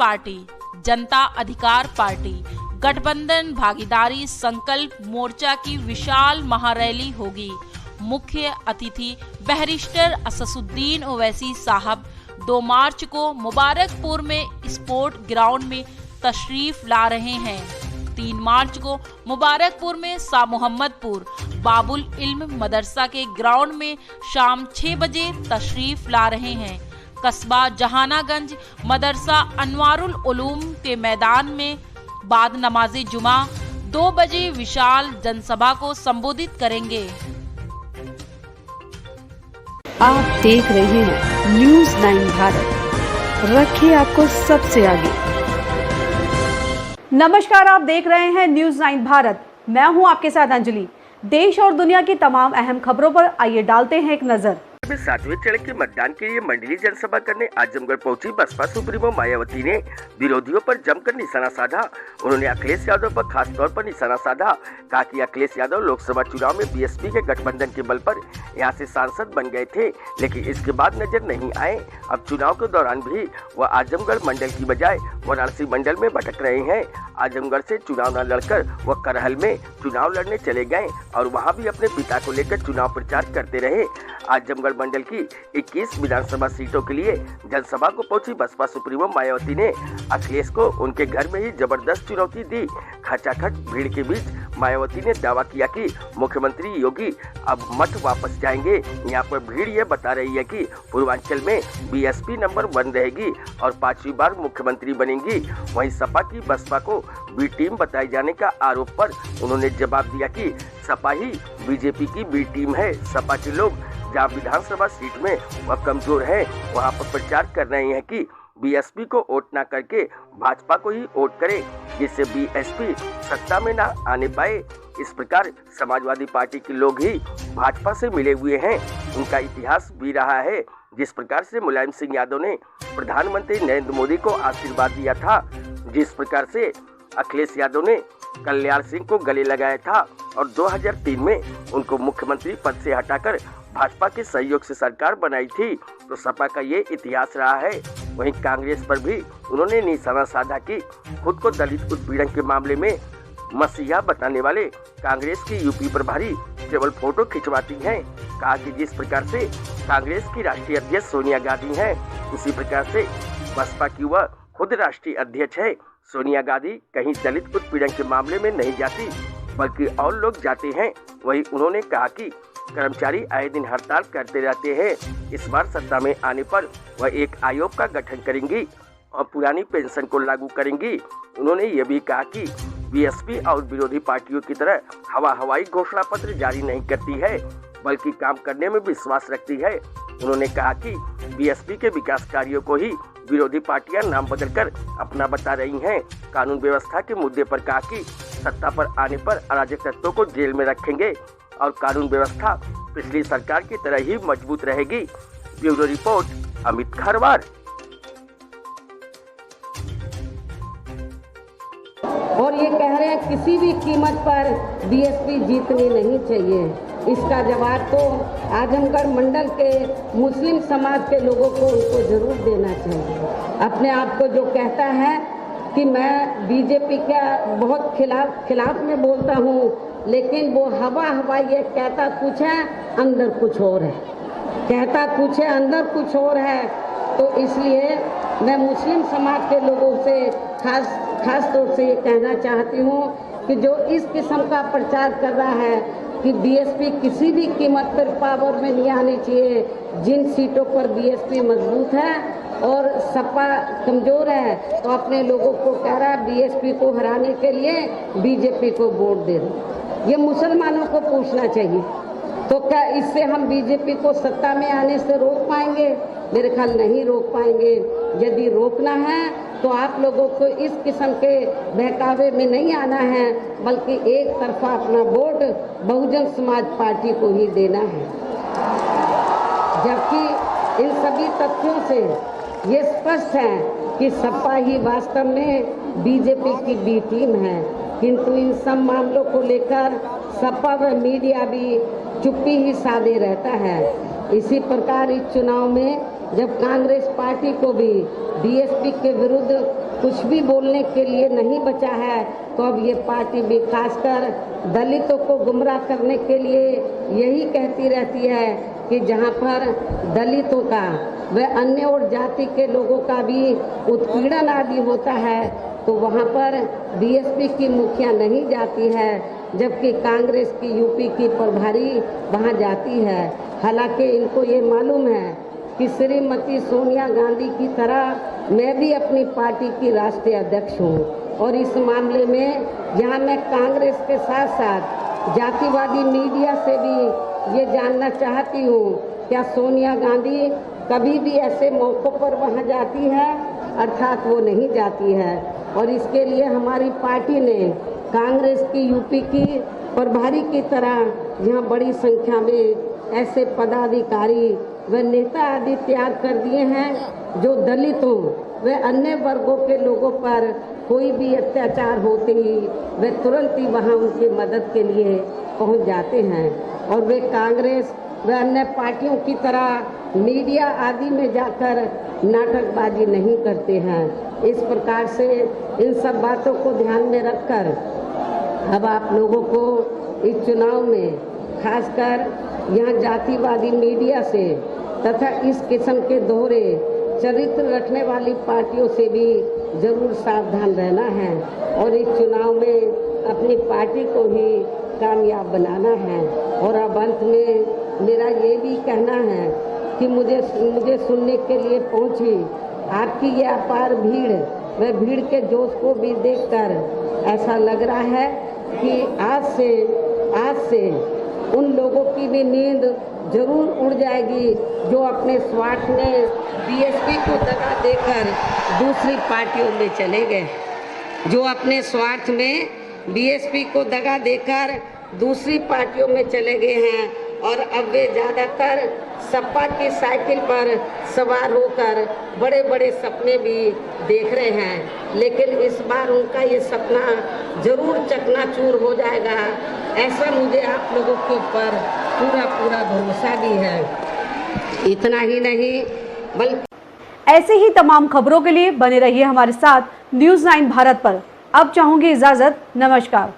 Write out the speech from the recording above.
Party, जनता अधिकार party, गठबंधन भागीदारी संकल्प मोर्चा की विशाल महारैली होगी। मुख्य अतिथि बैरिस्टर असदुद्दीन ओवैसी साहब 2 मार्च को मुबारकपुर में स्पोर्ट ग्राउंड में तशरीफ ला रहे हैं। 3 मार्च को मुबारकपुर में शाह मोहम्मदपुर बाबुल इल्म मदरसा के ग्राउंड में शाम 6 बजे तशरीफ ला रहे हैं। कस्बा जहानागंज मदरसा अनवारुल उलूम के मैदान में बाद नमाज़े जुमा 2 बजे विशाल जनसभा को संबोधित करेंगे। आप देख रहे हैं न्यूज़ 9 भारत, रखिए आपको सबसे आगे। नमस्कार, आप देख रहे हैं न्यूज़ 9 भारत। मैं हूं आपके साथ अंजलि। देश और दुनिया की तमाम अहम खबरों पर आइए डालते हैं एक नजर। 7वें चरण के मतदान के लिए मंडली जनसभा करने आजमगढ़ पहुंची बसपा सुप्रीमो मायावती ने विरोधियों पर जमकर निशाना साधा। उन्होंने अखिलेश यादव पर खास तौर पर निशाना साधा। कहा कि अखिलेश यादव लोकसभा चुनाव में बीएसपी के गठबंधन के बल पर यहां से सांसद बन गए थे, लेकिन इसके बाद नजर नहीं आए। अब चुनाव के दौरान भी वह आजमगढ़ मंडल की बजाय वाराणसी मंडल में भटक रहे हैं। आजमगढ़ से चुनाव न लड़कर वह करहल में चुनाव लड़ने चले गए और वहां भी अपने पिता को लेकर चुनाव प्रचार करते रहे। आजमगढ़ मंडल की 21 विधानसभा सीटों के लिए जनसभा को पहुंची बसपा सुप्रीमो मायावती ने अखिलेश को उनके घर में ही जबरदस्त चुनौती दी। खचाखच भीड़ के बीच मायावती ने दावा किया कि मुख्यमंत्री योगी अब मठ वापस जाएंगे। यहाँ पर भीड़ ये बता रही है कि पूर्वांचल में बीएसपी नंबर 1 रहेगी और 5वीं बार मुख्यमंत्री बनेंगी। वहीं सपा की बसपा को बी टीम बताए जाने का आरोप पर उन्होंने जवाब दिया कि सपा ही बीजेपी की बी टीम है। सपा के लोग जहाँ विधानसभा सीट में वह कमजोर है, वहाँ पर प्रचार कर रहे हैं कि बीएसपी को वोट न करके भाजपा को ही वोट करे, जिससे बीएसपी सत्ता में न आने पाए। इस प्रकार समाजवादी पार्टी के लोग ही भाजपा से मिले हुए हैं। उनका इतिहास भी रहा है। जिस प्रकार से मुलायम सिंह यादव ने प्रधानमंत्री नरेंद्र मोदी को आशीर्वाद दिया था, जिस प्रकार से अखिलेश यादव ने कल्याण सिंह को गले लगाया था और 2003 में उनको मुख्यमंत्री पद से हटाकर भाजपा के सहयोग से सरकार बनाई थी, तो सपा का ये इतिहास रहा है। वहीं कांग्रेस पर भी उन्होंने निशाना साधा कि खुद को दलित उत्पीड़न के मामले में मसीहा बताने वाले कांग्रेस की यूपी प्रभारी केवल फोटो खिंचवाती हैं। कहा कि जिस प्रकार से कांग्रेस की राष्ट्रीय अध्यक्ष सोनिया गांधी हैं, उसी प्रकार से बसपा की वह खुद राष्ट्रीय अध्यक्ष है। सोनिया गांधी कहीं दलित उत्पीड़न के मामले में नहीं जाती, बल्कि और लोग जाते हैं। वहीं उन्होंने कहा कि कर्मचारी आए दिन हड़ताल करते रहते हैं। इस बार सत्ता में आने पर वह एक आयोग का गठन करेंगी और पुरानी पेंशन को लागू करेंगी। उन्होंने ये भी कहा कि बीएसपी और विरोधी पार्टियों की तरह हवाई घोषणा पत्र जारी नहीं करती है, बल्कि काम करने में विश्वास रखती है। उन्होंने कहा कि बीएसपी के विकास कार्यों को ही विरोधी पार्टियां नाम बदलकर अपना बता रही हैं। कानून व्यवस्था के मुद्दे पर कहा कि सत्ता पर आने पर अराजक तत्वों को जेल में रखेंगे और कानून व्यवस्था पिछली सरकार की तरह ही मजबूत रहेगी। Bureau report, Amit Kharwar. और ये कह रहे हैं किसी भी कीमत पर बीएसपी जीतनी नहीं चाहिए। इसका जवाब तो आजमगढ़ मंडल के मुस्लिम समाज के लोगों को उनको जरूर देना चाहिए। अपने आप को जो कहता है कि मैं बीजेपी का बहुत खिलाफ में बोलता हूँ, लेकिन वो हवा ये कहता कुछ है अंदर कुछ और है, कहता कुछ है अंदर कुछ और है। तो इसलिए मैं मुस्लिम समाज के लोगों से खास तौर से ये कहना चाहती हूँ कि जो इस किस्म का प्रचार कर रहा है कि बीएसपी किसी भी कीमत पर पावर में नहीं आनी चाहिए, जिन सीटों पर बीएसपी मजबूत है और सपा कमजोर है, तो अपने लोगों को कह रहा है बीएसपी को हराने के लिए बीजेपी को वोट दे दो। ये मुसलमानों को पूछना चाहिए। तो क्या इससे हम बीजेपी को सत्ता में आने से रोक पाएंगे? मेरे ख्याल नहीं रोक पाएंगे। यदि रोकना है तो आप लोगों को इस किस्म के बहकावे में नहीं आना है, बल्कि एक तरफा अपना वोट बहुजन समाज पार्टी को ही देना है। जबकि इन सभी तथ्यों से ये स्पष्ट है कि सपा ही वास्तव में बीजेपी की बी टीम है, किंतु इन सब मामलों को लेकर सपा व मीडिया भी चुप्पी ही साधे रहता है। इसी प्रकार इस चुनाव में जब कांग्रेस पार्टी को भी डीएसपी के विरुद्ध कुछ भी बोलने के लिए नहीं बचा है, तो अब ये पार्टी भी खासकर दलितों को गुमराह करने के लिए यही कहती रहती है कि जहाँ पर दलितों का व अन्य और जाति के लोगों का भी उत्पीड़न आदि होता है तो वहाँ पर बीएसपी की मुखिया नहीं जाती है, जबकि कांग्रेस की यूपी की प्रभारी वहाँ जाती है। हालांकि इनको ये मालूम है कि श्रीमती सोनिया गांधी की तरह मैं भी अपनी पार्टी की राष्ट्रीय अध्यक्ष हूँ और इस मामले में जहाँ मैं कांग्रेस के साथ साथ जातिवादी मीडिया से भी ये जानना चाहती हूँ क्या सोनिया गांधी कभी भी ऐसे मौक़ों पर वहाँ जाती है, अर्थात वो नहीं जाती है। और इसके लिए हमारी पार्टी ने कांग्रेस की यूपी की प्रभारी की तरह यहाँ बड़ी संख्या में ऐसे पदाधिकारी व नेता आदि तैयार कर दिए हैं जो दलितों व अन्य वर्गों के लोगों पर कोई भी अत्याचार होते ही वे तुरंत ही वहाँ उनकी मदद के लिए पहुँच जाते हैं और वे कांग्रेस व अन्य पार्टियों की तरह मीडिया आदि में जाकर नाटकबाजी नहीं करते हैं। इस प्रकार से इन सब बातों को ध्यान में रखकर अब आप लोगों को इस चुनाव में खासकर यहाँ जातिवादी मीडिया से तथा इस किस्म के दोहरे चरित्र रखने वाली पार्टियों से भी जरूर सावधान रहना है और इस चुनाव में अपनी पार्टी को ही कामयाब बनाना है। और अब अंत में मेरा ये भी कहना है कि मुझे सुनने के लिए पहुंची आपकी ये अपार भीड़ व भीड़ के जोश को भी देखकर ऐसा लग रहा है कि आज से उन लोगों की भी नींद जरूर उड़ जाएगी जो अपने स्वार्थ में बीएसपी को दगा देकर दूसरी पार्टियों में चले गए, जो अपने स्वार्थ में बीएसपी को दगा देकर दूसरी पार्टियों में चले गए हैं और अब वे ज़्यादातर सपा की साइकिल पर सवार होकर बड़े बड़े सपने भी देख रहे हैं, लेकिन इस बार उनका ये सपना जरूर चकनाचूर हो जाएगा, ऐसा मुझे आप लोगों के ऊपर पूरा भरोसा भी है। इतना ही नहीं बल्कि ऐसे ही तमाम खबरों के लिए बने रहिए हमारे साथ न्यूज़ 9 भारत पर। अब चाहूंगी इजाजत, नमस्कार।